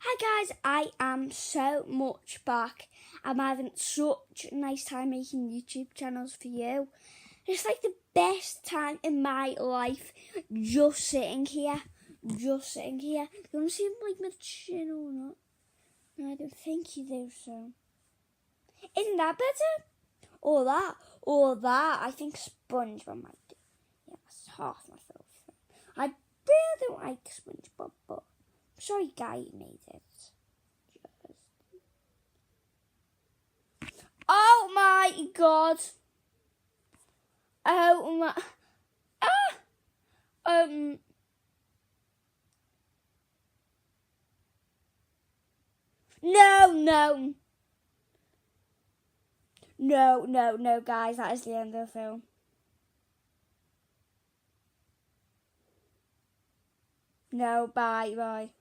Hi guys, I am so much back. I'm having such a nice time making YouTube channels for you. It's like the best time in my life, just sitting here. You want to see like my chin or not? No, I don't think you do so. Isn't that better? Or that. I think SpongeBob might do. Yeah, that's half my favourite. I really don't like SpongeBob, but I'm sorry Guy made it. Oh my god! Oh my... No, guys, that is the end of the film. No, bye.